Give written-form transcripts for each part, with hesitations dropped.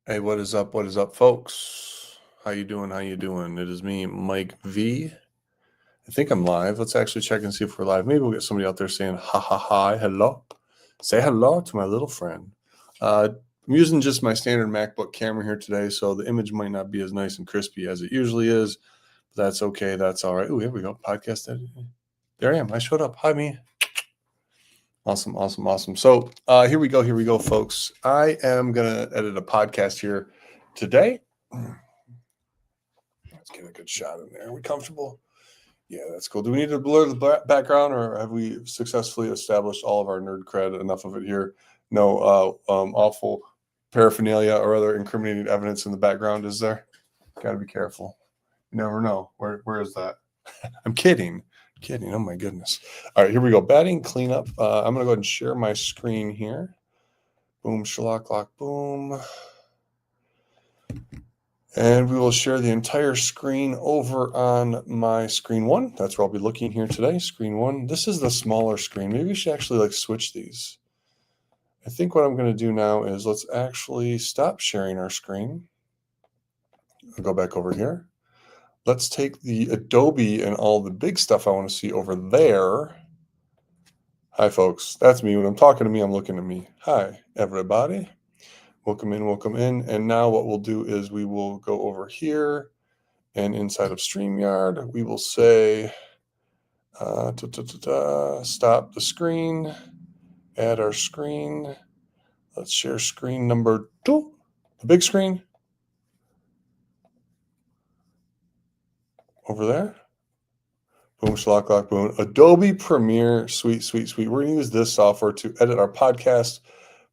Hey, what is up? What is up, folks? How you doing? How you doing? It is me, Mike V. I think I'm live. Let's actually check and see if we're live. Maybe we'll get somebody out there saying ha ha hi, hello. Say hello to my little friend. I'm using just my standard MacBook camera here today, so the image might not be as nice and crispy as it usually is. But that's okay. That's all right. Oh, here we go. Podcast editing. There I am. I showed up. Hi, me. Awesome, awesome, awesome. So here we go. Here we go, folks. I am going to edit a podcast here today. Let's get a good shot in there. Are we comfortable? Yeah, that's cool. Do we need to blur the background, or have we successfully established all of our nerd cred? Enough of it here. No awful paraphernalia or other incriminating evidence in the background, is there? Got to be careful. You never know. Where is that? I'm kidding. Kidding. Oh my goodness. All right, here we go. Batting cleanup. I'm gonna go ahead and share my screen here. Boom, shalock, lock, boom. And we will share the entire screen over on my screen one. That's where I'll be looking here today. Screen one. This is the smaller screen. Maybe we should actually switch these. I think what I'm going to do now is let's actually stop sharing our screen. I'll go back over here. Let's take the Adobe and all the big stuff I want to see over there. Hi, folks. That's me. When I'm talking to me, I'm looking at me. Hi, everybody. Welcome in, welcome in. And now what we'll do is we will go over here, and inside of StreamYard, we will say, stop the screen, add our screen. Let's share screen number 2, the big screen. Over there. Boom, shlock, lock, boom. Adobe Premiere, sweet, sweet, sweet. We're going to use this software to edit our podcast,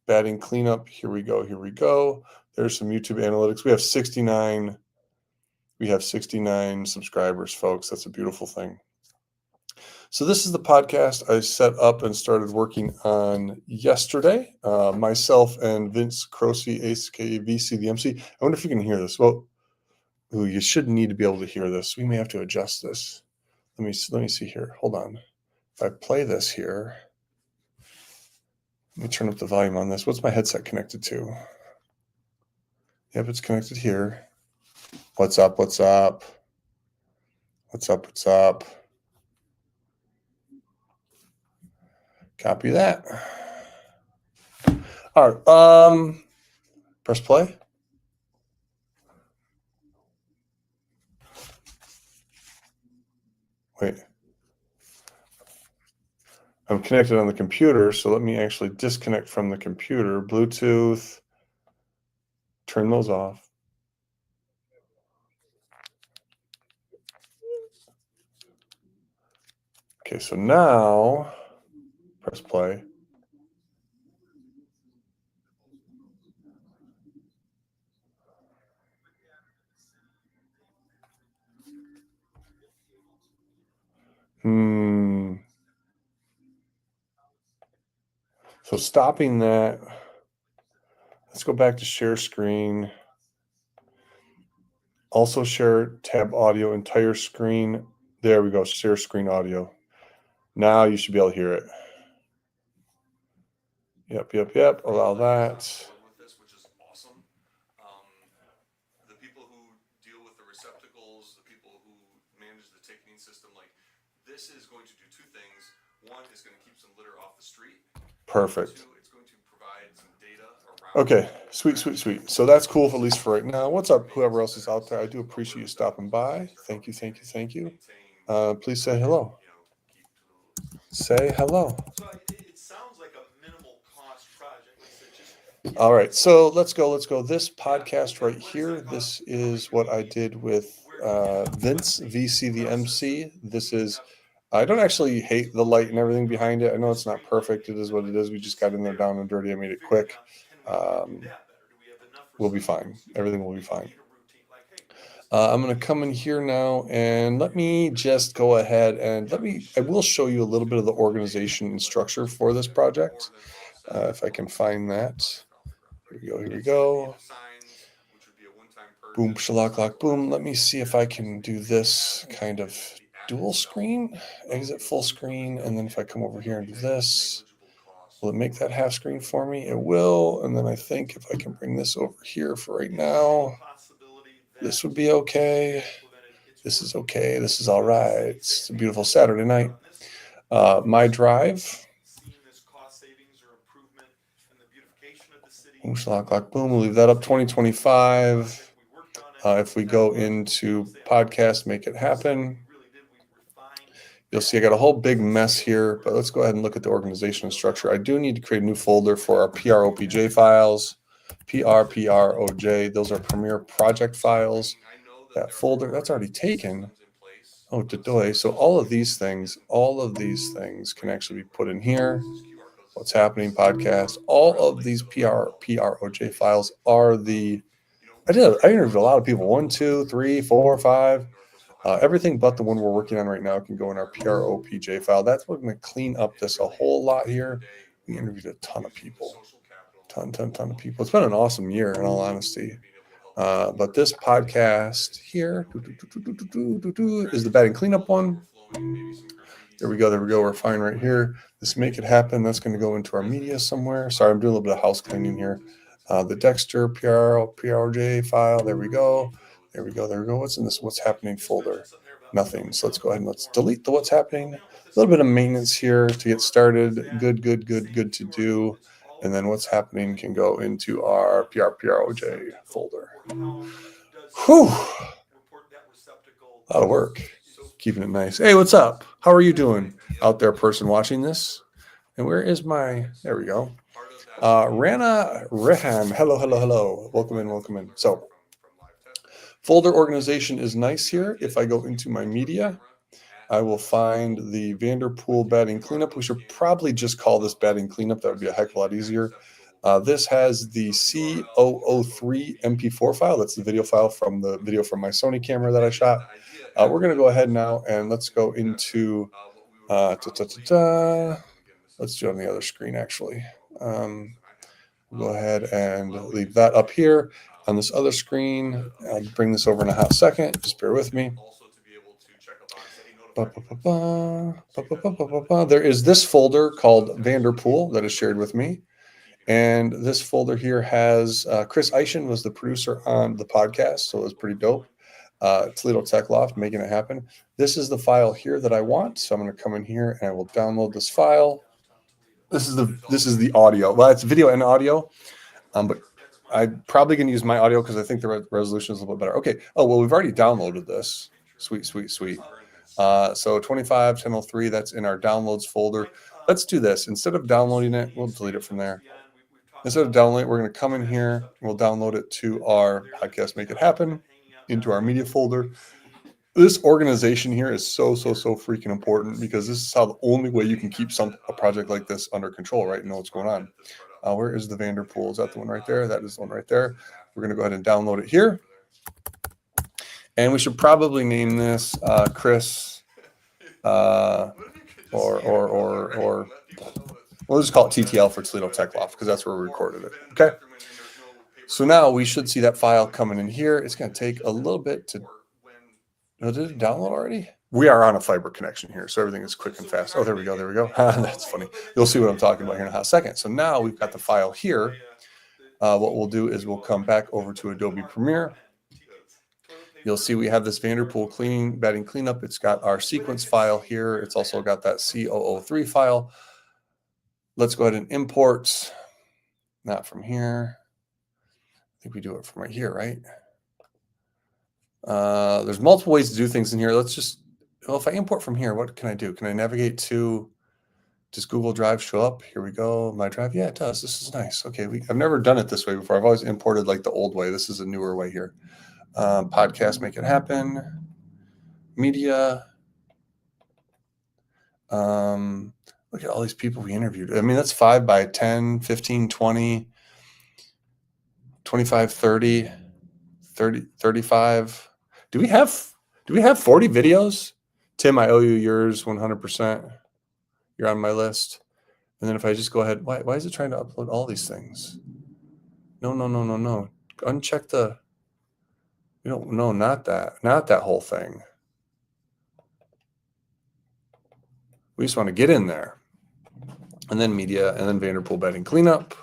batting cleanup. Here we go, here we go. There's some YouTube analytics. We have 69 subscribers, folks. That's a beautiful thing. So this is the podcast I set up and started working on yesterday. Myself and Vince Croce, aka VC the MC. I wonder if you can hear this. Well, you should need to be able to hear this. We may have to adjust this. Let me see here. Hold on. If I play this here, let me turn up the volume on this. What's my headset connected to? Yep, it's connected here. What's up? What's up? What's up? What's up? Copy that. All right. Press play. Wait. I'm connected on the computer, so let me actually disconnect from the computer. Bluetooth. Turn those off. Okay, so now press play. So stopping that. Let's go back to share screen. Also share tab audio, entire screen. There we go, share screen audio. Now you should be able to hear it. Yep. Allow that. Which is awesome. The people who deal with the receptacles, the people who manage the ticketing system, this is going to do two things. One is going to keep some litter off the street. Perfect. Two, it's going to provide some data around. Okay, sweet. So that's cool, at least for right now. What's up, whoever else is out there? I do appreciate you stopping by. Thank you. Please say hello. Say hello. So it sounds like a minimal cost project. All right, so let's go. This podcast right here, this is what I did with Vince, VC the MC. This is, I don't actually hate the light and everything behind it. I know it's not perfect. It is what it is. We just got in there down and dirty. I made it quick. We'll be fine. Everything will be fine. I'm going to come in here now and let me just go ahead and I will show you a little bit of the organization and structure for this project. If I can find that. Here we go. Boom, shalock, lock, boom. Let me see if I can do this kind of dual screen, exit full screen. And then if I come over here and do this, Will it make that half screen for me? It will. And then I think if I can bring this over here for right now, this would be okay. This is okay. This is all right. It's a beautiful Saturday night. My drive. Boom. We'll leave that up 2025. If we go into podcast, make it happen. You'll see I got a whole big mess here, but let's go ahead and look at the organization and structure. I do need to create a new folder for our PROPJ files. PRPROJ, those are Premiere project files. That folder, that's already taken. Oh, Dodoy. So all of these things can actually be put in here. What's happening podcast. All of these PROJ files are the, I interviewed a lot of people, 1, 2, 3, 4, 5. Everything but the one we're working on right now can go in our PROPJ file. That's what I'm going to clean up this a whole lot here. We interviewed a ton of people. Ton of people. It's been an awesome year, in all honesty. But this podcast here is the batting cleanup one. There we go. We're fine right here. This make it happen. That's going to go into our media somewhere. Sorry, I'm doing a little bit of house cleaning here. The Dexter PRJ file. There we go. What's in this what's happening folder? Nothing. So let's go ahead and let's delete the what's happening. A little bit of maintenance here to get started. Good to do. And then what's happening can go into our PROJ folder. Whew. A lot of work. Keeping it nice. Hey, what's up? How are you doing out there, person watching this? And where is my, there we go. Rana Rehan. Hello. Welcome in. So folder organization is nice here. If I go into my media, I will find the Vanderpool batting cleanup. We should probably just call this batting cleanup. That would be a heck of a lot easier. This has the C003 MP4 file. That's the video file from the video from my Sony camera that I shot. We're going to go ahead now and let's go into, let's do it on the other screen actually. We'll go ahead and leave that up here on this other screen. I'll bring this over in a hot second. Just bear with me. There is this folder called Vanderpool that is shared with me. And this folder here has Chris Eischen was the producer on the podcast, so it was pretty dope. Toledo Tech Loft, making it happen. This is the file here that I want, so I'm going to come in here and I will download this file. This is the audio. Well, it's video and audio, but I'm probably going to use my audio because I think the resolution is a little bit better. Okay. Oh well, we've already downloaded this. Sweet. So 251003, that's in our downloads folder. Let's do this. Instead of downloading it, we'll delete it from there. Instead of downloading it, we're going to come in here and we'll download it to our podcast, Make It Happen, into our media folder. This organization here is so freaking important because this is how the only way you can keep a project like this under control, right? And know what's going on. Where is the Vanderpool? Is that the one right there? That is the one right there. We're going to go ahead and download it here. And we should probably name this Chris, or we'll just call it TTL for Toledo Tech Loft because that's where we recorded it. Okay. So now we should see that file coming in here. It's going to take a little bit to. Oh, did it download already? We are on a fiber connection here, so everything is quick and fast. Oh, there we go. That's funny. You'll see what I'm talking about here in a hot second. So now we've got the file here. What we'll do is we'll come back over to Adobe Premiere. You'll see we have this Vanderpool batting cleanup. It's got our sequence file here. It's also got that C003 file. Let's go ahead and import. Not from here. I think we do it from right here, right? There's multiple ways to do things in here. Let's just, well, if I import from here, what can I do? Can I navigate to, does Google Drive show up? Here we go. My Drive. Yeah, it does. This is nice. Okay. I've never done it this way before. I've always imported like the old way. This is a newer way here. Podcast, Make It Happen. Media. Look at all these people we interviewed. I mean, that's 5 by 10, 15, 20, 25, 30, 35. Do we have 40 videos? Tim, I owe you yours 100%. You're on my list. And then if I just go ahead, why is it trying to upload all these things? No. Uncheck the, no, not that whole thing. We just want to get in there. and then media, and then Vanderpool bedding cleanup.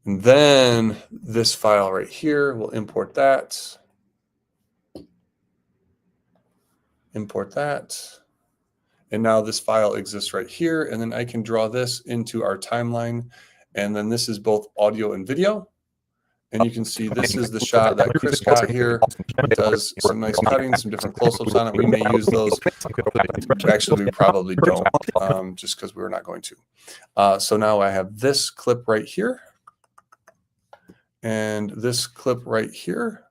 And then this file right here, we'll import that. Import that. And now this file exists right here. And then I can draw this into our timeline. And then this is both audio and video. And you can see this is the shot that Chris got here. It does some nice cutting, some different close-ups on it. We may use those. Actually, we probably don't, just because we're not going to. So now I have this clip right here. And this clip right here.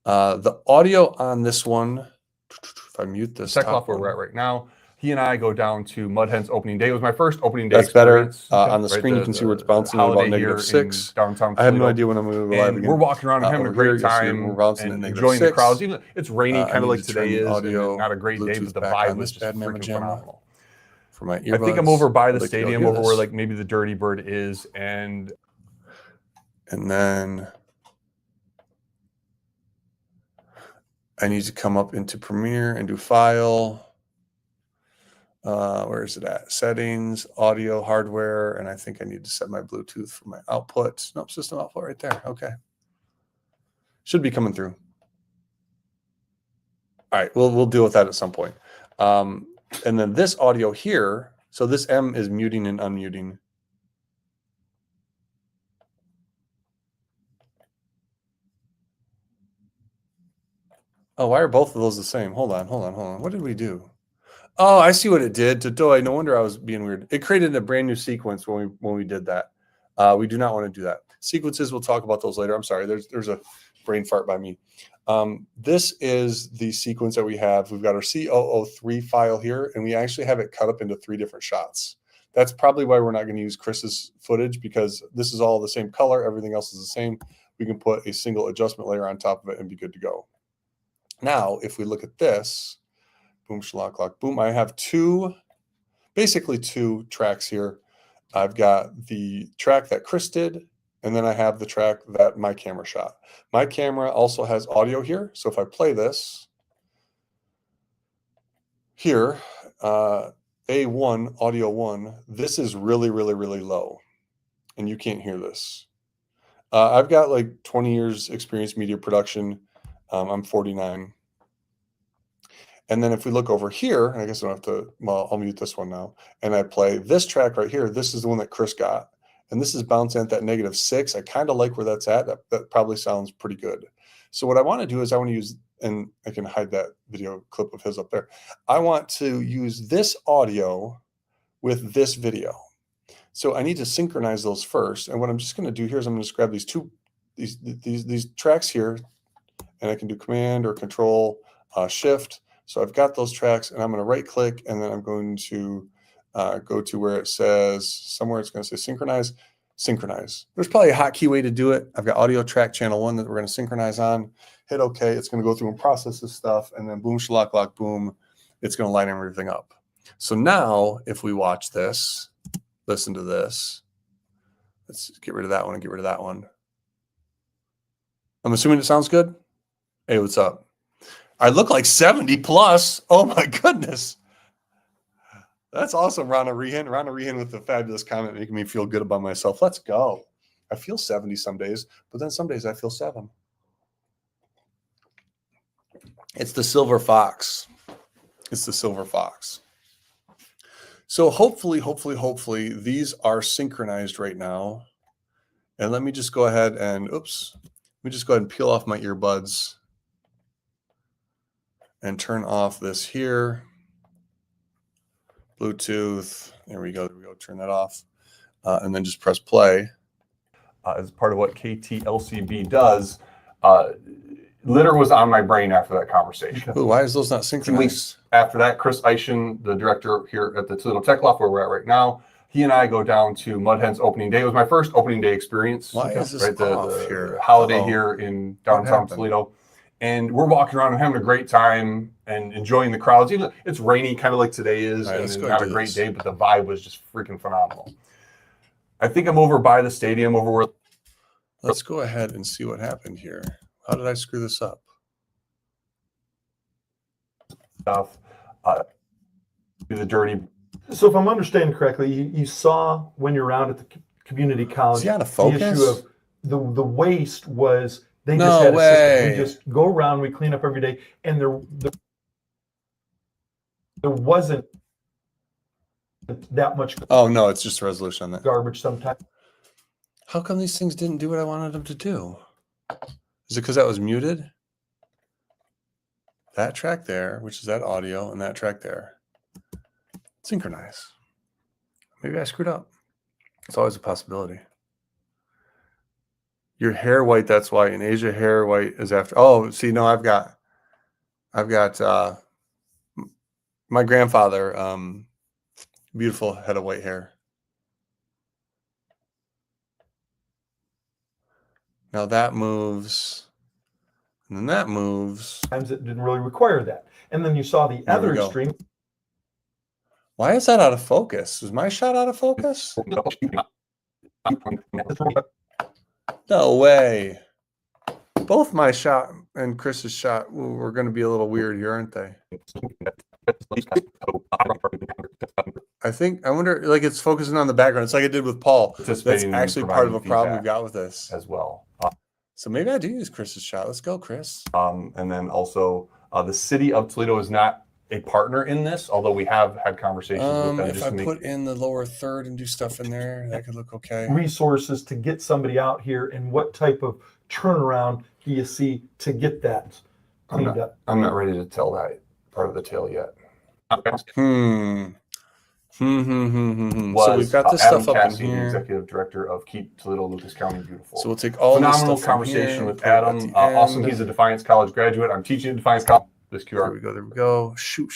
The audio on this one, if I mute this top where we're at right now, he and I go down to Mud Hen's opening day. It was my first opening day That's better. experience. On the screen, you can see where it's bouncing at about -6. Downtown I have no idea when I'm going to go live again. We're walking around and having a great time. We're bouncing and at enjoying the -6. crowds. Even it's rainy, kind of like today is. Audio, not a great day, but the vibe was just freaking phenomenal. For my earbuds, I think I'm over by the stadium, over where like maybe the Dirty Bird is, and then I need to come up into Premiere and do File. Where is it at? Settings, audio, hardware, and I think I need to set my Bluetooth for my output. Nope, system output right there. Okay. Should be coming through. All right, we'll deal with that at some point. And then this audio here, so this M is muting and unmuting. Oh, why are both of those the same? Hold on. What did we do? Oh, I see what it did. Today, no wonder I was being weird. It created a brand new sequence when we did that. We do not want to do that. Sequences, we'll talk about those later. I'm sorry, there's a brain fart by me. This is the sequence that we have. We've got our C003 file here, and we actually have it cut up into 3 different shots. That's probably why we're not going to use Chris's footage, because this is all the same color. Everything else is the same. We can put a single adjustment layer on top of it and be good to go. Now, if we look at this, boom, shlock, lock, boom. I have basically two tracks here. I've got the track that Chris did, and then I have the track that my camera shot. My camera also has audio here. So if I play this here, A1, audio 1, this is really, really, really low, and you can't hear this. I've got like 20 years experience media production. I'm 49. And then if we look over here, and I guess I don't have to, well, I'll mute this one now, and I play this track right here. This is the one that Chris got. And this is bouncing at that -6. I kind of like where that's at. That probably sounds pretty good. So what I want to do is I want to use, and I can hide that video clip of his up there. I want to use this audio with this video. So I need to synchronize those first. And what I'm just going to do here is I'm going to just grab these tracks here, and I can do Command or Control Shift. So I've got those tracks, and I'm going to right click, and then I'm going to go to where it says somewhere it's going to say synchronize. There's probably a hotkey way to do it. I've got audio track channel 1 that we're going to synchronize on. Hit OK. It's going to go through and process this stuff, and then boom, shlock, lock, boom. It's going to line everything up. So now if we watch this, listen to this. Let's get rid of that one and get rid of that one. I'm assuming it sounds good. Hey, what's up? I look like 70 plus. Oh my goodness. That's awesome, Rana Rehan. Rana Rehan with the fabulous comment making me feel good about myself. Let's go. I feel 70 some days, but then some days I feel 7. It's the silver fox. It's the silver fox. So hopefully, these are synchronized right now. And let me just go ahead and, peel off my earbuds and turn off this here. Bluetooth. There we go. Turn that off. And then just press play. As part of what KTLCB does, litter was on my brain after that conversation. Ooh, why is those not 2 synchronized? weeks after that, Chris Eischen, the director here at the Toledo Tech Loft, where we're at right now, he and I go down to Mud Hen's opening day. It was my first opening day experience. Why is this the here? Holiday here in downtown Toledo. And we're walking around and having a great time and enjoying the crowds. Even it's rainy, kind of like today is, and it's not a great day, but the vibe was just freaking phenomenal. I think I'm over by the stadium, over where. Let's go ahead and see what happened here. How did I screw this up? Stuff. The Dirty So if I'm understanding correctly, you saw when you're around at the community college, Is he out of the focus? issue of the waste was they No just had a system. way. We just go around, we clean up every day, and there wasn't that much Oh no, it's just a resolution on that. garbage sometimes. How come these things didn't do what I wanted them to do? Is it because that was muted? That track there, which is that audio, and that track there. Synchronize. Maybe I screwed up. It's always a possibility. Your hair white, that's white. And Asia hair white is after. Oh, see, no, I've got my grandfather, beautiful head of white hair. Now that moves, and then that moves. Times it didn't really require that. And then you saw the other extreme. Why is that out of focus? Is my shot out of focus? No way. Both my shot and Chris's shot were going to be a little weird here, aren't they? I wonder, like it's focusing on the background. It's like I did with Paul. That's actually part of a problem we've got with this as well. So maybe I do use Chris's shot. Let's go, Chris. And then also the city of Toledo is not a partner in this, although we have had conversations with them. If I put in the lower third and do stuff in there, that could look okay. Resources to get somebody out here, and what type of turnaround do you see to get that cleaned up? I'm not ready to tell that part of the tale yet. So we've got this Adam stuff up Cassie, in here. the executive director of Keep Toledo Lucas County Beautiful. So we'll take all phenomenal this stuff conversation here, with Adam. Awesome. He's a Defiance College graduate. I'm teaching at Defiance College. This QR. There we go. There we go. Shoot.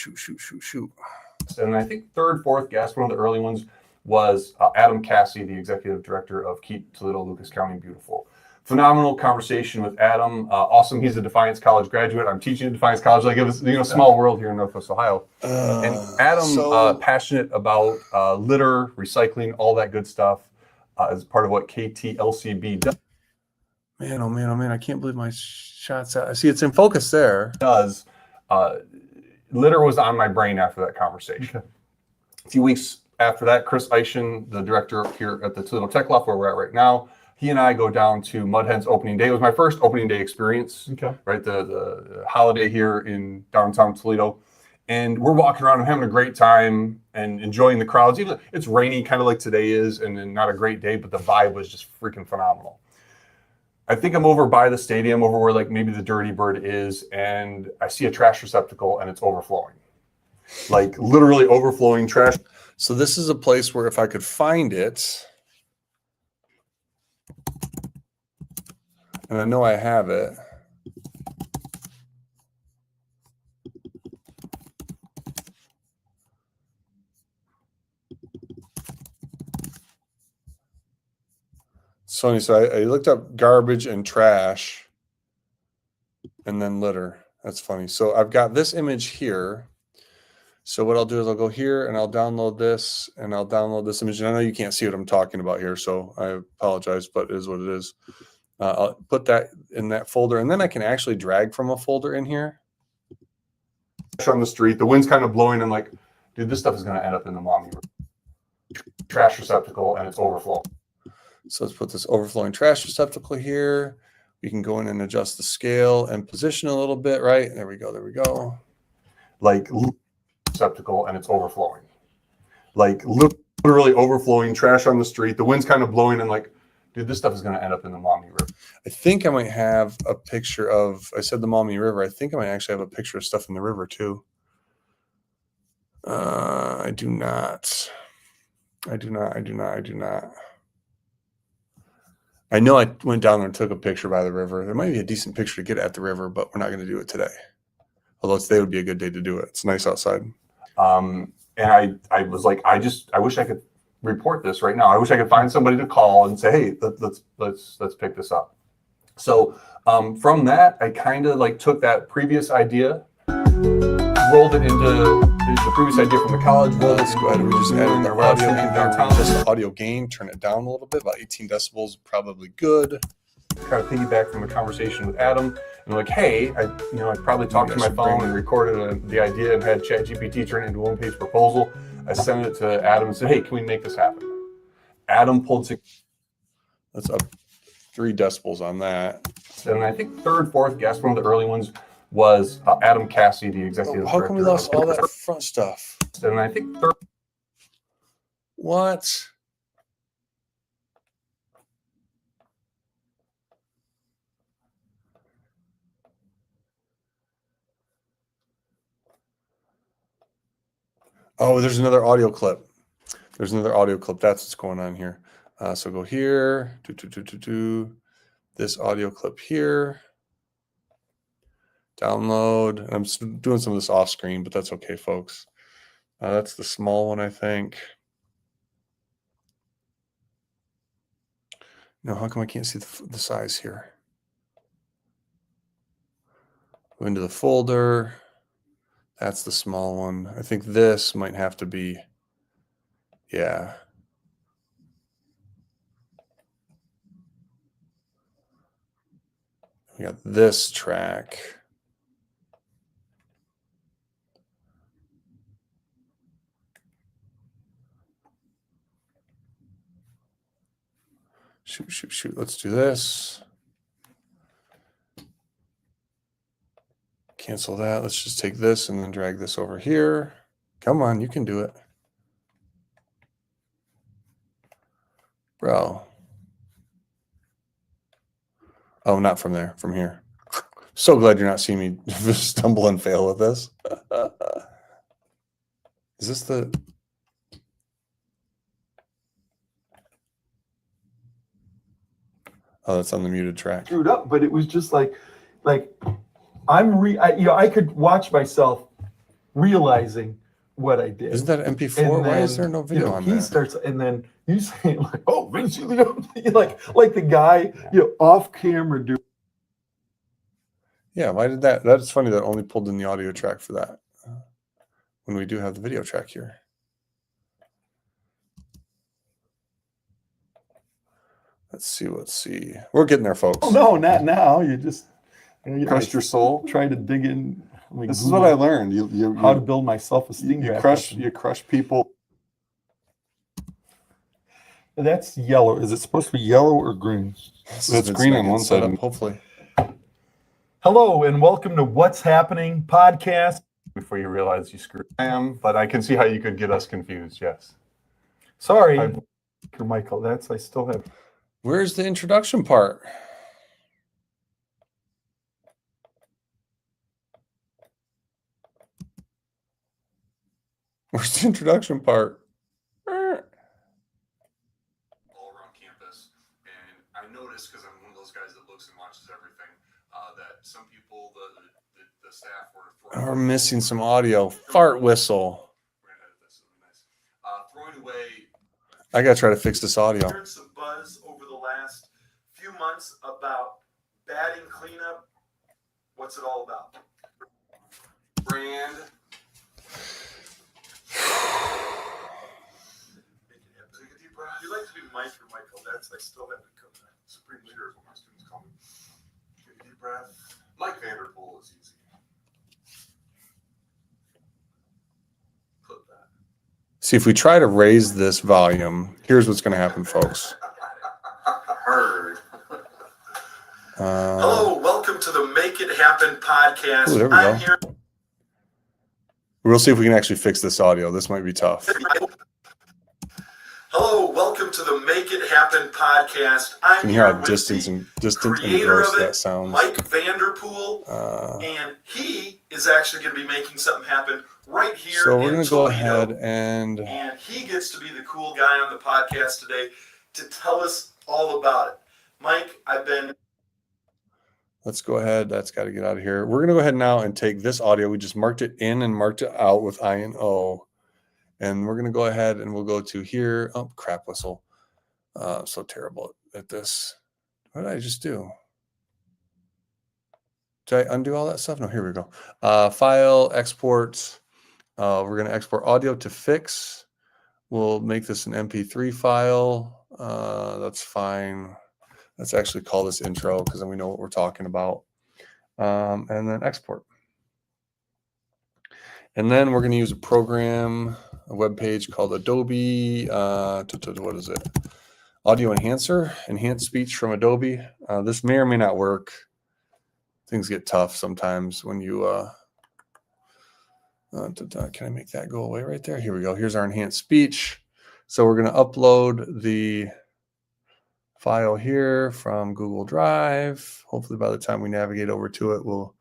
And I think third, fourth guest, one of the early ones, was Adam Cassie, the executive director of Keep Toledo Lucas County Beautiful. Phenomenal conversation with Adam. Awesome. He's a Defiance College graduate. I'm teaching at Defiance College. Like it was, small world here in Northwest Ohio. And Adam, passionate about litter, recycling, all that good stuff, as part of what KTLCB does. Man, oh man, I can't believe my shot's out. I see it's in focus there. Litter was on my brain after that conversation. A few weeks after that, Chris Eischen, the director here at the Toledo Tech Loft, where we're at right now, he and I go down to Mud Hen's opening day. It was my first opening day experience, right? The holiday here in downtown Toledo. And we're walking around and having a great time and enjoying the crowds. Even it's rainy, kind of like today is, and then not a great day, but the vibe was just freaking phenomenal. I think I'm over by the stadium, over where like maybe the Dirty Bird is, and I see a trash receptacle and it's overflowing. Like literally overflowing trash. So this is a place where if I could find it, and I know I have it. Funny, so I looked up garbage and trash and then litter. That's funny. So I've got this image here. So what I'll do is I'll go here and I'll download this and I'll download this image. And I know you can't see what I'm talking about here, so I apologize, but it is what it is. I'll put that in that folder, and then I can actually drag from a folder in here. On the street, the wind's kind of blowing. I'm like, dude, this stuff is going to end up in the mommy trash receptacle and it's overflowing. So let's put this overflowing trash receptacle here. We can go in and adjust the scale and position a little bit, right? There we go. There we go. Like receptacle and it's overflowing. Like literally overflowing trash on the street. The wind's kind of blowing and like, dude, this stuff is going to end up in the Maumee River. I think I might have a picture of, I said the Maumee River. I think I might actually have a picture of stuff in the river too. I do not. I know I went down there and took a picture by the river. There might be a decent picture to get at the river, but we're not going to do it today. Although today would be a good day to do it. It's nice outside. And I was like, I wish I could report this right now. I wish I could find somebody to call and say, hey, let's pick this up. So from that, I kind of like took that previous idea, rolled it into the previous idea from the college. Let's go ahead and just add the audio in downtown. Just the audio gain, turn it down a little bit, about 18 decibels, probably good. Kind of piggyback from a conversation with Adam. And like, hey, I probably talked to my phone and recorded the idea and had ChatGPT turn it into a one-page proposal. I sent it to Adam and said, hey, can we make this happen? Adam pulled That's up 3 decibels on that. And I think third, fourth guest, one of the early ones, was Adam Cassie, the executive How come we director. lost all that front stuff? And I think third. What? Oh, there's another audio clip. There's another audio clip. That's what's going on here. So go here, this audio clip here. Download. I'm doing some of this off screen, but that's okay, folks. That's the small one, I think. No, how come I can't see the size here? Go into the folder. That's the small one. I think this might have to be, yeah. We got this track. Shoot. Let's do this. Cancel that. Let's just take this and then drag this over here. Come on, you can do it. Bro. Oh, not from there, from here. So glad you're not seeing me stumble and fail with this. Is this the... Oh, that's on the muted track. Screwed up, but it was just like I could watch myself realizing what I did. Isn't that an MP4? Why is there no video on he that? starts, and then you say like, "Oh, Vince, like the guy, off camera do." Yeah, why did that? That's funny that only pulled in the audio track for that. When we do have the video track here. Let's see. We're getting there, folks. Oh no, not now. You just Crushed your soul. Try to dig in. This is what I learned. How to build my self-esteem. You crush people. That's yellow. Is it supposed to be yellow or green? It's green on one side, hopefully. Hello and welcome to What's Happening podcast. Before you realize you screwed. I am, but I can see how you could get us confused. Yes. Sorry, Michael. I still have. Where's the introduction part? Where's the introduction part? All around campus, and I noticed, because I'm one of those guys that looks and watches everything, that some people, the staff were We're missing some audio. Fart whistle. Throwing away. I gotta try to fix this audio. Heard some buzz over the last few months about batting cleanup. What's it all about? Brand. You like to be Mike or Michael? I still have to come back. Supreme leader is what my students call me. Take a deep breath. Mike Vanderpool is easy. Put that. See, if we try to raise this volume, here's what's going to happen, folks. Heard. Hello, welcome to the Make It Happen podcast. Ooh, there we go. Here. We'll see if we can actually fix this audio. This might be tough. Hello, welcome to the Make It Happen podcast. I'm Can you hear here how with distant and creator gross of it, that sounds? Mike Vanderpool, and he is actually going to be making something happen right here. So we're in going to go Toledo. ahead and he gets to be the cool guy on the podcast today to tell us all about it. Mike, let's go ahead. That's got to get out of here. We're going to go ahead now and take this audio. We just marked it in and marked it out with I and O. And we're going to go ahead and we'll go to here. Oh, crap whistle. So terrible at this. What did I just do? Did I undo all that stuff? No, here we go. File, export. We're going to export audio to fix. We'll make this an MP3 file. That's fine. Let's actually call this intro because then we know what we're talking about. And then export. And then we're going to use a program, a web page called Adobe. What is it? Audio Enhancer, enhanced speech from Adobe. This may or may not work. Things get tough sometimes when you. Can I make that go away right there? Here we go. Here's our enhanced speech. So we're going to upload the file here from Google Drive. Hopefully by the time we navigate over to it, we'll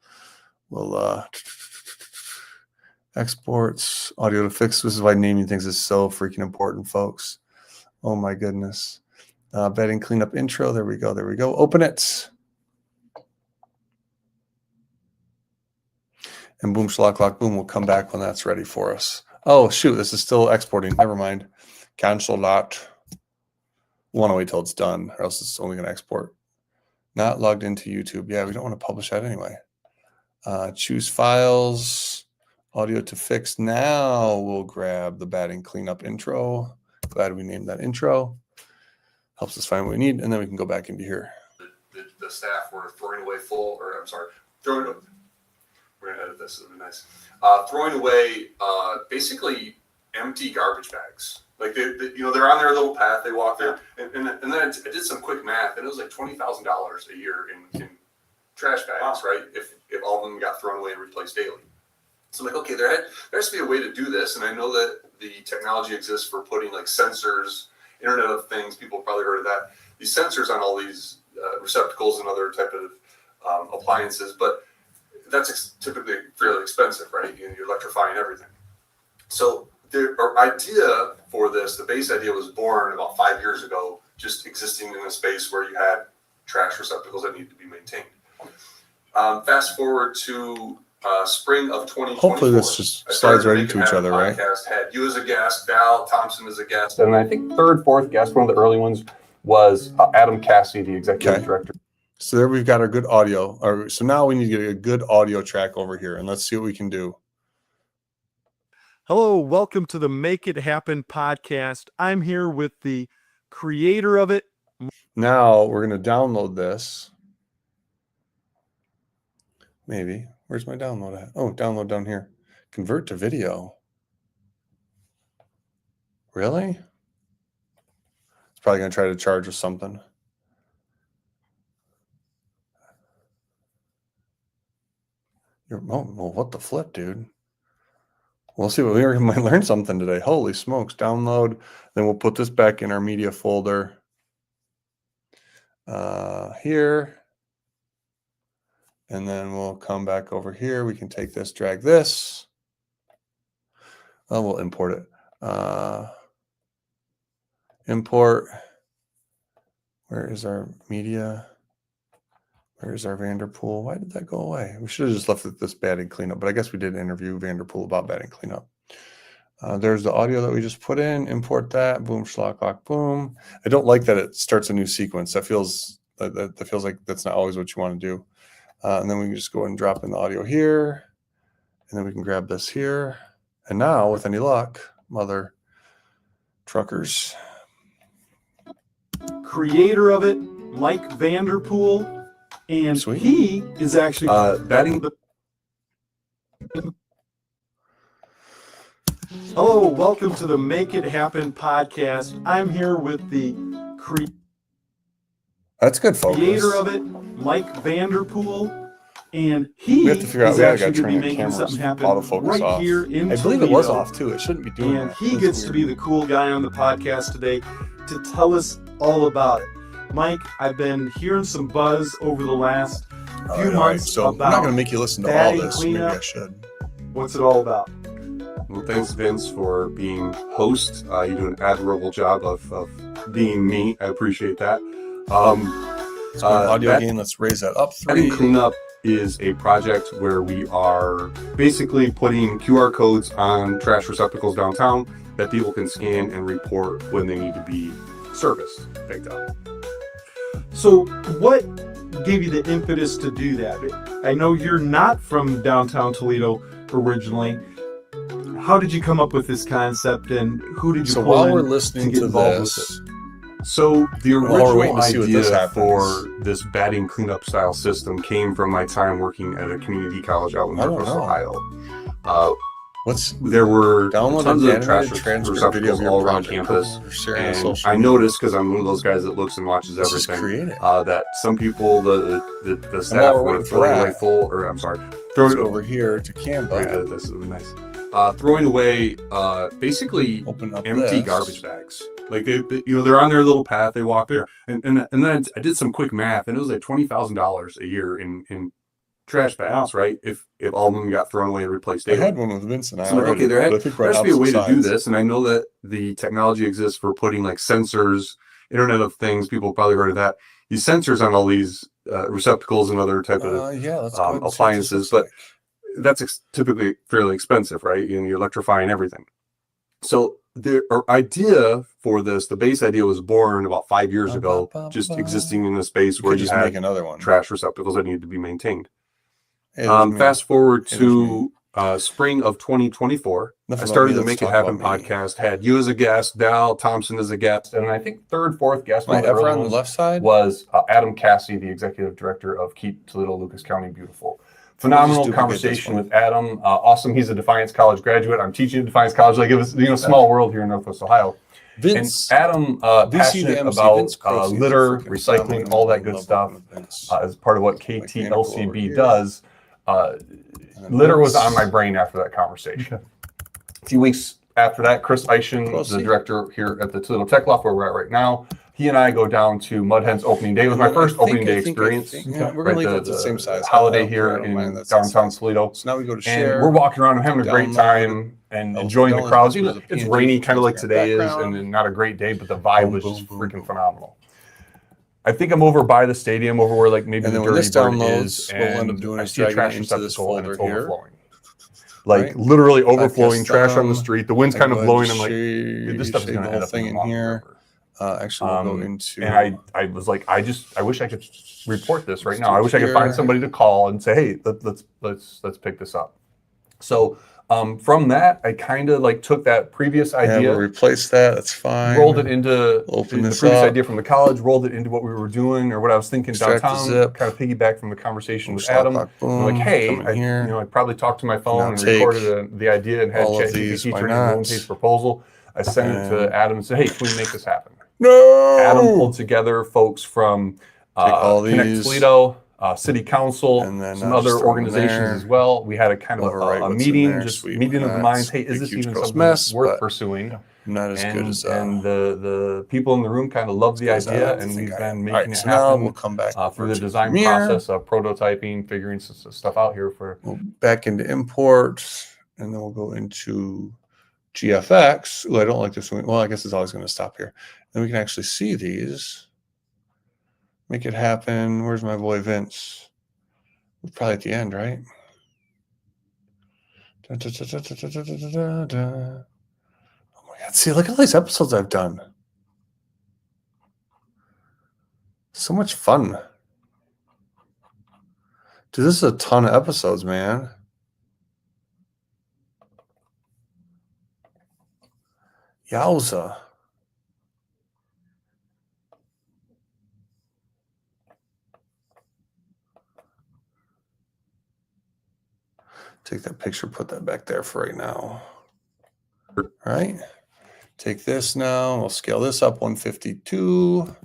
exports audio to fix. This is why naming things is so freaking important, folks. Oh my goodness. Bedding cleanup intro. There we go. There we go. Open it. And boom, schlock, lock, boom. We'll come back when that's ready for us. Oh, shoot. This is still exporting. Never mind. Cancel that. We want to wait till it's done, or else it's only going to export. Not logged into YouTube. Yeah, we don't want to publish that anyway. Choose files. Audio to fix. Now we'll grab the batting cleanup intro. Glad we named that intro. Helps us find what we need, and then we can go back into here. The staff were throwing away we're going to edit this. It'll be nice. Throwing away basically empty garbage bags. Like, they're on their little path. They walk there. And then I did some quick math, and it was like $20,000 a year in trash bags, right? If all of them got thrown away and replaced daily. So I'm like, okay, there has to be a way to do this. And I know that the technology exists for putting like sensors, Internet of Things. People have probably heard of that. These sensors on all these receptacles and other type of appliances. But that's typically fairly expensive, right? You're electrifying everything. So the idea for this, the base idea was born about 5 years ago, just existing in a space where you had trash receptacles that needed to be maintained. Fast forward to spring of 2024. Hopefully this just slides right into each other, right? Had you as a guest, Val Thompson as a guest, and I think third, fourth guest, one of the early ones was Adam Cassidy, the executive director. So there we've got our good audio. So now we need to get a good audio track over here, and let's see what we can do. Hello, welcome to the Make It Happen podcast. I'm here with the creator of it. Now we're going to download this. Maybe. Where's my download at? Oh, download down here. Convert to video. Really? It's probably going to try to charge us something. Well, what the flip, dude? We'll see. We might learn something today. Holy smokes. Download. Then we'll put this back in our media folder. Here. And then we'll come back over here. We can take this, drag this. We'll import it. Import. Where is our media? Where's our Vanderpool? Why did that go away? We should have just left it this batting cleanup, but I guess we did interview Vanderpool about batting cleanup. There's the audio that we just put in. Import that. Boom, schlock, lock, boom. I don't like that it starts a new sequence. That feels like that's not always what you want to do. And then we can just go and drop in the audio here. And then we can grab this here. And now, with any luck, mother truckers. Creator of it, Mike Vanderpool. And Sweet. He is actually batting the. Hello, welcome to the Make It Happen podcast. I'm here with the That's good focus. creator of it, Mike Vanderpool, and he We have to figure out. is We gotta actually going to turn be the making camera's something happen autofocus right off. here in I believe it was Toledo. off too. It shouldn't be doing And that. he That's gets to weird. be the cool guy on the podcast today to tell us all about it. Mike, I've been hearing some buzz over the last few All right. months So I'm about not going to make you listen to all batting this. Maybe cleanup. I should. what's it all about. Well, thanks, Vince, for being host. You do an admirable job of being me. I appreciate that. So audio gain. Let's raise that up. Batting 3. Cleanup is a project where we are basically putting QR codes on trash receptacles downtown that people can scan and report when they need to be serviced, picked up. So what gave you the impetus to do that? I know you're not from downtown Toledo originally. How did you come up with this concept, and who did you So pull while in we're listening to get to involved this, with it? So the While we're waiting original to see what this idea happens. for this batting cleanup style system came from my time working at a community college out in I don't Northwest know. Ohio. there were download tons an of trash animated transcript video receptacles of your all around project campus. for sharing on And social I media. noticed, because I'm one of those guys that looks and watches This is everything, creative. that some people, the staff we're were waiting for throwing away that, full, or I'm sorry, Let's throwing go over here to Canva. this is nice. Throwing away basically Open up empty this. garbage bags. Like they're on their little path, they walk there, and then I did some quick math, and it was like $20,000 a year in trash bags, right? If all of them got thrown away and replaced I daily. had one with Vince and I So I'm like, already, okay, there but I think we're has on to be a way opposite to do sides. this, and I know that the technology exists for putting like sensors, Internet of Things. People have probably heard of that. These sensors on all these receptacles and other type of Yeah, let's go ahead and see what this appliances, looks but that's typically fairly expensive, right? You're electrifying everything. So the idea for this, the base idea was born about 5 years ago, just existing in a space like. where Could you just had make another one. trash receptacles that needed to be maintained. Hey, there's me. Fast forward Hey, there's to spring of 2024. Enough I about started me, the let's Make It talk Happen about me. podcast, had you as a guest, Dal Thompson as a guest, and I think third, fourth guest Am I one of the ever early on the ones left side? was Adam Cassie, the executive director of Keep Toledo Lucas County Beautiful. Phenomenal duplicate conversation this with Adam. Awesome. He's a Defiance College graduate. I'm teaching at Defiance College. Like it was, small world here in Northwest Ohio. Vince. And Adam, passionate VCDMC, about Vince Croce is litter, freaking recycling, phenomenal. all I that good love stuff, working with Vince. as part of what Like Vanderbilt over KTLCB here. does. And Litter was Vince. on my brain after that conversation. A few weeks after that, Chris Eischen, Croce. the director here at the Toledo Tech Loft, where we're at right now, he and I go down to Mud Hen's opening day. It was my first opening day experience. Yeah, we're gonna leave that the same size. Holiday I here don't mind in that downtown size. Toledo. So now we go to And share. we're walking around and having a great download, time and enjoying the download crowds. this with a It's PNG rainy, kind of like today is, background. and not a great day, but the vibe Boom, was boom, just boom, freaking boom. phenomenal. I think I'm over by the stadium, over where like maybe And the then when Dirty this Bird downloads, is, what we'll end and up doing I is see a dragging trash it into this receptacle and it's folder here. overflowing. Like Right? literally Podcast overflowing, trash on the thumb. street. The wind's I kind go of ahead blowing. and I'm like, dude, this stuff is shade going the to whole end up thing in in the here. Actually, we'll go into. And I was like, I wish I could report this right Let's now. do I wish I could here. find somebody to call and say, hey, let's pick this up. So from that, I kind of like took that previous Yeah, idea, we'll replace that. That's fine. rolled it into Open the this previous up. idea from the college, rolled it into what we were doing or what I was thinking Extract the downtown, zip. kind of piggyback from the conversation with Slot Adam. lock, I'm boom. like, hey, Come in here. I probably talked to my phone Now and take recorded the idea and had all of these, ChatGPT why turn in a not? loan case proposal. I sent it to And- Adam and said, hey, can we make this happen? No. Adam pulled together folks from Take all Connect these, Toledo, City Council, and then, some just other throw them organizations there. as well. We had a kind of Overwrite a what's in meeting, there, just sweet meeting of the nuts, minds. Hey, big, is this huge even gross something mess, worth but pursuing? I'm not as good as And the people in the room kind of love the as I idea, like to and think we've I am. been All right, making it so now happen we'll come back through over the to design Premiere. process of prototyping, figuring some stuff out here for. We'll back into import, and then we'll go into GFX. Ooh, I don't like this one. Well, I guess it's always going to stop here. Then we can actually see these. Make it happen. Where's my boy Vince? Probably at the end, right? Da, da, da, da, da, da, da, da, da. Oh my God. See, look at all these episodes I've done. So much fun. Dude, this is a ton of episodes, man. Yowza. Take that picture, put that back there for right now. All right. Take this now. We'll scale this up 152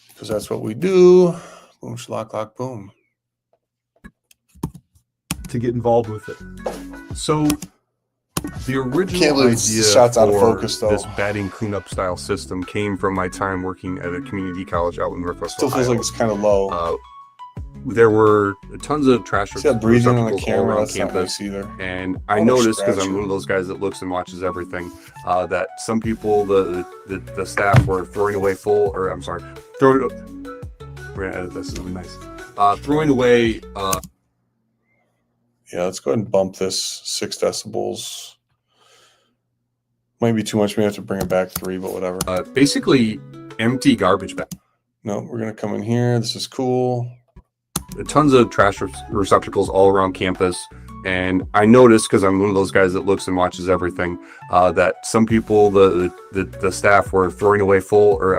because that's what we do. Boom, schlock, lock, boom. To get involved with it. So the Can't original believe idea the shot's out of for focus, though. this batting cleanup style system came from my time working at a community college out in Northwest Still feels Ohio. like it's kind of low. There were tons of trash See that breathing on the receptacles all camera? around That's not campus. nice either. And I Oh, noticed, because I'm scratching. one of those guys that looks and watches everything, that some people, the staff were throwing away we're gonna edit this, it'll be nice. Throwing away Yeah, let's go ahead and bump this 6 decibels. Might be too much. We have to bring it back 3, but whatever. basically empty garbage bags. No, we're going to come in here. This is cool. Tons of trash receptacles all around campus. And I noticed, because I'm one of those guys that looks and watches everything, that some people, the staff were throwing away we're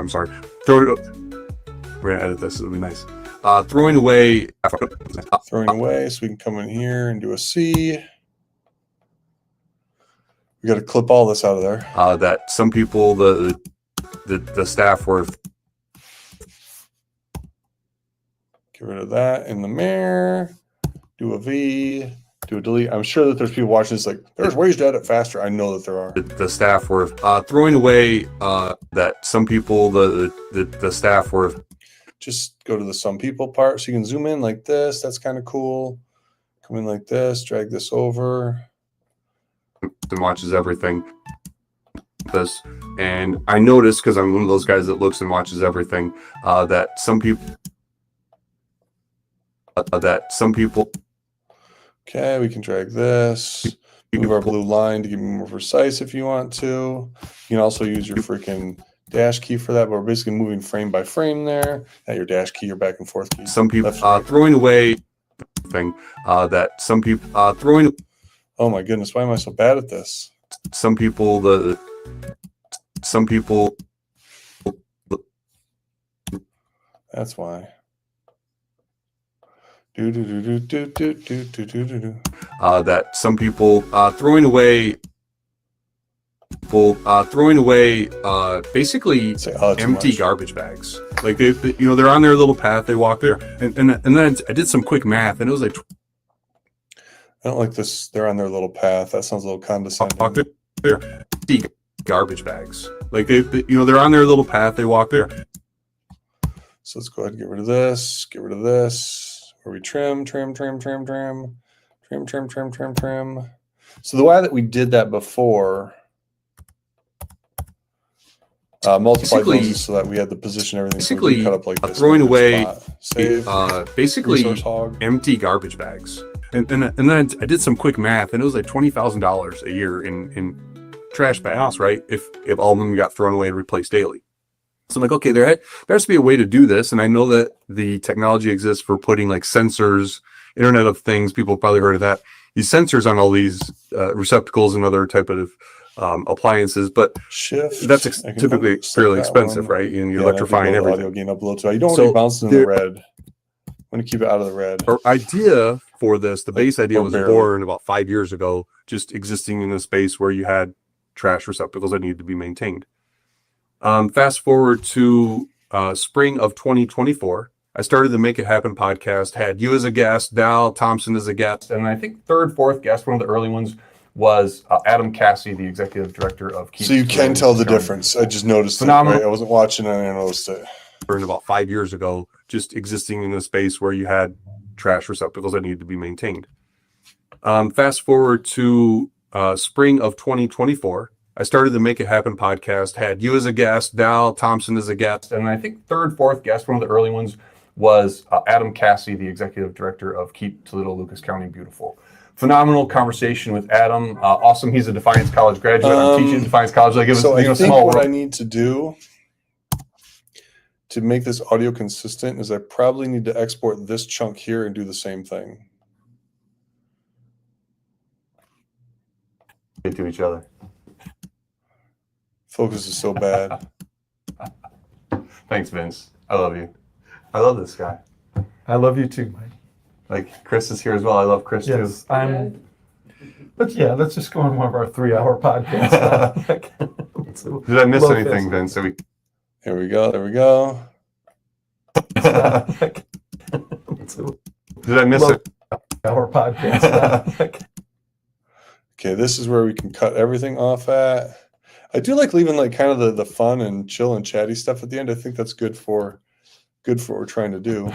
gonna edit this, it'll be nice. Throwing away, Throwing away, so we can come in here and do a C. We got to clip all this out of there. That some people, the staff were. Get rid of that in the mirror. Do a V. Do a delete. I'm sure that there's people watching this like, there's ways to edit faster. I know that there are. The staff were throwing away that some people, the staff were. Just go to the some people part so you can zoom in like this. That's kind of cool. Come in like this, drag this over. And watches everything. This, and I noticed, because I'm one of those guys that looks and watches everything, that some people. Okay, we can drag this. Move our blue line to get more precise if you want to. You can also use your freaking dash key for that, but we're basically moving frame by frame there. At your dash key, your back and forth key. Some people throwing away thing that some people throwing. Oh my goodness, why am I so bad at this? Some people That's why. That some people throwing away. Basically empty garbage bags. Like they they're on their little path. They walk there, and then I did some quick math, and it was like. I don't like this. They're on their little path. That sounds a little condescending. There, empty garbage bags. Like they're on their little path. They walk there. So let's go ahead and get rid of this. Get rid of this. Where we trim. So the way that we did that before. Multiply those so that we had the position, everything. Basically, so cut up like this. Throwing away, save. Basically empty garbage bags. And then I did some quick math, and it was like $20,000 a year in trash bags, right? If all of them got thrown away and replaced daily. So I'm like, okay, there has to be a way to do this, and I know that the technology exists for putting like sensors, Internet of Things. People have probably heard of that. These sensors on all these receptacles and other type of appliances, but Shift. that's typically fairly expensive, right? And you're electrifying everything. Audio gain up a little too high. You don't want to be bouncing in the red. I want to keep it out of the red. Our idea for this, the base idea was born about 5 years ago, just existing in a space where you had trash receptacles that needed to be maintained. Fast forward to spring of 2024. I started the Make It Happen podcast, had you as a guest, Dal Thompson as a guest, and I think third, fourth guest, one of the early ones, was Adam Cassie, the executive director of Keep. So you can tell the difference. I just noticed phenomenal. It, right? I wasn't watching and I noticed it. About 5 years ago, just existing in a space where you had trash receptacles that needed to be maintained. Fast forward to spring of 2024. I started the Make It Happen podcast, had you as a guest, Dal Thompson as a guest, and I think third, fourth guest, one of the early ones, was Adam Cassie, the executive director of Keep Toledo Lucas County Beautiful. Phenomenal conversation with Adam. Awesome. He's a Defiance College graduate. I'm teaching at Defiance College. I think small what world. I need to do to make this audio consistent is I probably need to export this chunk here and do the same thing. To each other. Focus is so bad. Thanks, Vince. I love you. I love this guy. I love you too, Mike. Like Chris is here as well. I love Chris too. But yeah, let's just go on one of our 3-hour podcasts. Did I miss anything, Vince? Here we go. There we go. Did I miss it? Our podcast. Okay, this is where we can cut everything off at. I do like leaving like kind of the fun and chill and chatty stuff at the end. I think that's good for what we're trying to do.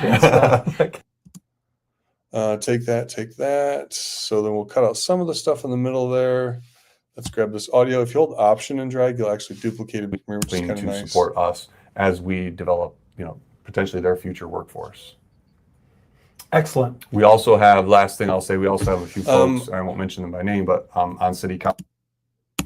Take that. So then we'll cut out some of the stuff in the middle there. Let's grab this audio. If you hold Option and drag, you'll actually duplicate it, which is kind of nice. Support us as we develop, potentially their future workforce. Excellent. We also have, last thing I'll say, we also have a few folks, I won't mention them by name, but on City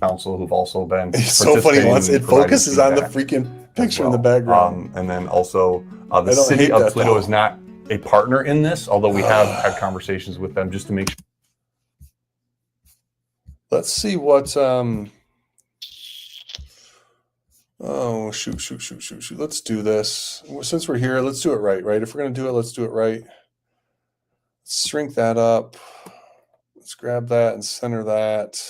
Council who've also been. It's so funny once it focuses on the freaking picture in the background. And then also the City of Toledo is not a partner in this, although we have had conversations with them just to make sure. Let's see what oh shoot. Let's do this. Since we're here, let's do it right? If we're gonna do it, let's do it right. Let's shrink that up. Let's grab that and center that.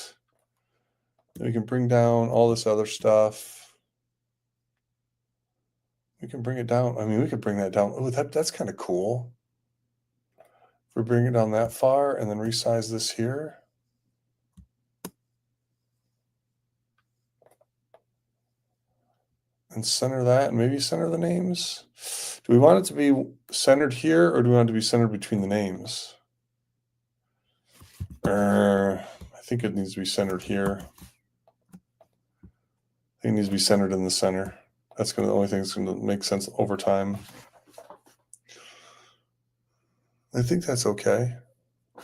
And we can bring down all this other stuff. We can bring it down. I mean, we could bring that down. Oh, that's kind of cool. If we bring it down that far and then resize this here. And center that, and maybe center the names. Do we want it to be centered here, or do we want it to be centered between the names? I think it needs to be centered here. I think it needs to be centered in the center. That's the only thing that's going to make sense over time. I think that's okay. I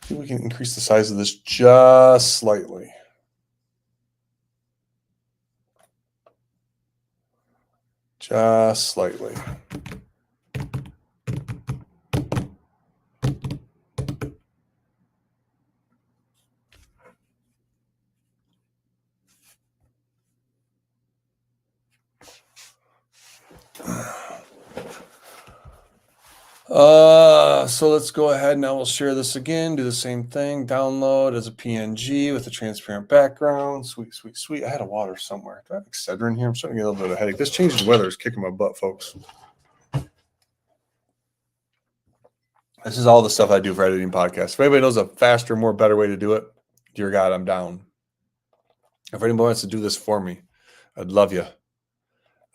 think we can increase the size of this just slightly. Just slightly. So let's go ahead now. We'll share this again. Do the same thing. Download as a PNG with a transparent background. Sweet, sweet, sweet. I had a water somewhere. Do I have Excedrin here? I'm starting to get a little bit of a headache. This change in weather is kicking my butt, folks. This is all the stuff I do for editing podcasts. If anybody knows a faster, more better way to do it, dear God, I'm down. If anybody wants to do this for me, I'd love you.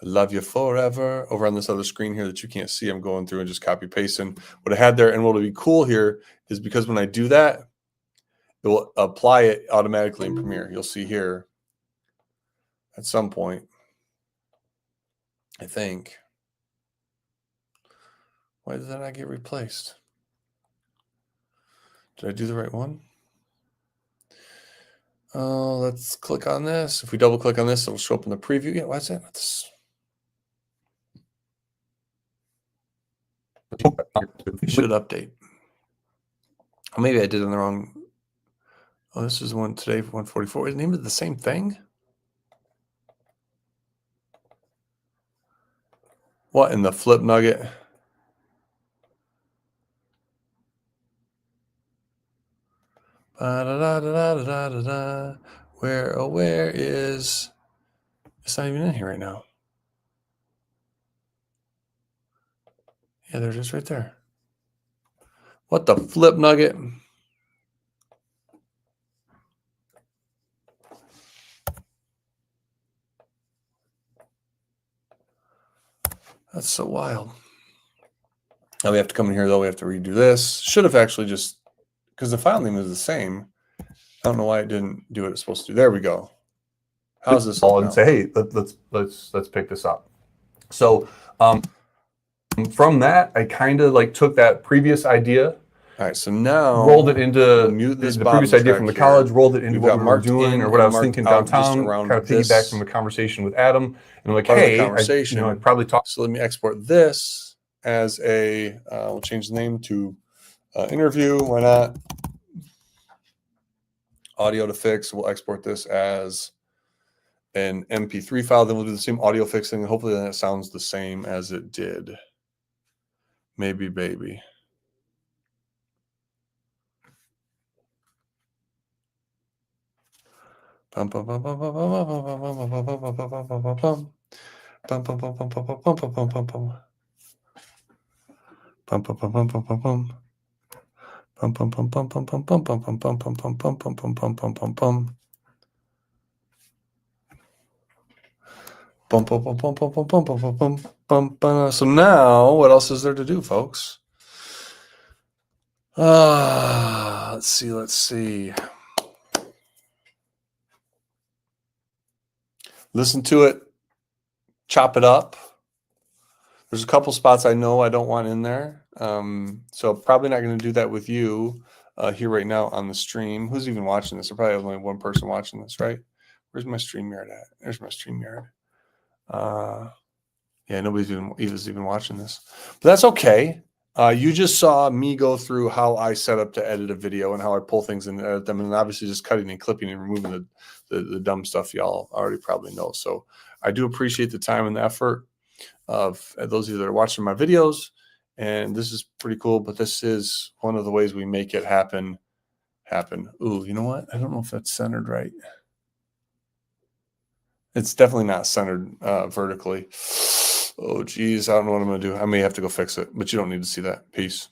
I love you forever. Over on this other screen here that you can't see, I'm going through and just copy pasting what I had there. And what will be cool here is because when I do that, it will apply it automatically in Premiere. You'll see here at some point, I think. Why did that not get replaced? Did I do the right one? Let's click on this. If we double click on this, it will show up in the preview. Yeah, why is that? Should update. Oh, maybe I did it in the wrong. Oh, this is the one today for 144. Is it named the same thing? What in the flip nugget? Where is? It's not even in here right now. Yeah, there it is right there. What the flip nugget? That's so wild. Now we have to come in here, though. We have to redo this. Should have actually just, because the file name is the same. I don't know why it didn't do what it's supposed to do. There we go. How's this all? And say, hey, let's pick this up. So from that, I kind of like took that previous idea. All right, so now rolled it into the previous idea from the college, rolled it into what we were doing or what I was thinking downtown, kind of piggyback from a conversation with Adam. And I'm like, hey, I'd probably talk. So let me export this as a, we'll change the name to interview. Why not? Audio to fix. We'll export this as an MP3 file. Then we'll do the same audio fixing. And hopefully then it sounds the same as it did. Maybe, baby. Bum bum bum bum bum bum bum bum bum bum bum bum bum bum bum bum. Bum bum bum bum bum bum bum bum bum bum bum. Bum bum bum bum bum bum bum. Bum bum bum bum bum bum bum bum bum bum bum bum bum bum bum bum bum bum. Bum bum bum bum bum bum bum bum bum bum bum. So now, what else is there to do, folks? Let's see. Listen to it, chop it up. There's a couple spots I know I don't want in there. So probably not going to do that with you here right now on the stream. Who's even watching this? There's probably only one person watching this, right? Where's my StreamYard at? There's my StreamYard. Yeah, nobody's even watching this. But that's okay. You just saw me go through how I set up to edit a video and how I pull things and edit them, and obviously just cutting and clipping and removing the dumb stuff y'all already probably know. So I do appreciate the time and the effort of those of you that are watching my videos, and this is pretty cool, but this is one of the ways we make it happen. Ooh, you know what? I don't know if that's centered right. It's definitely not centered vertically. Oh, geez. I don't know what I'm going to do. I may have to go fix it, but you don't need to see that. Peace.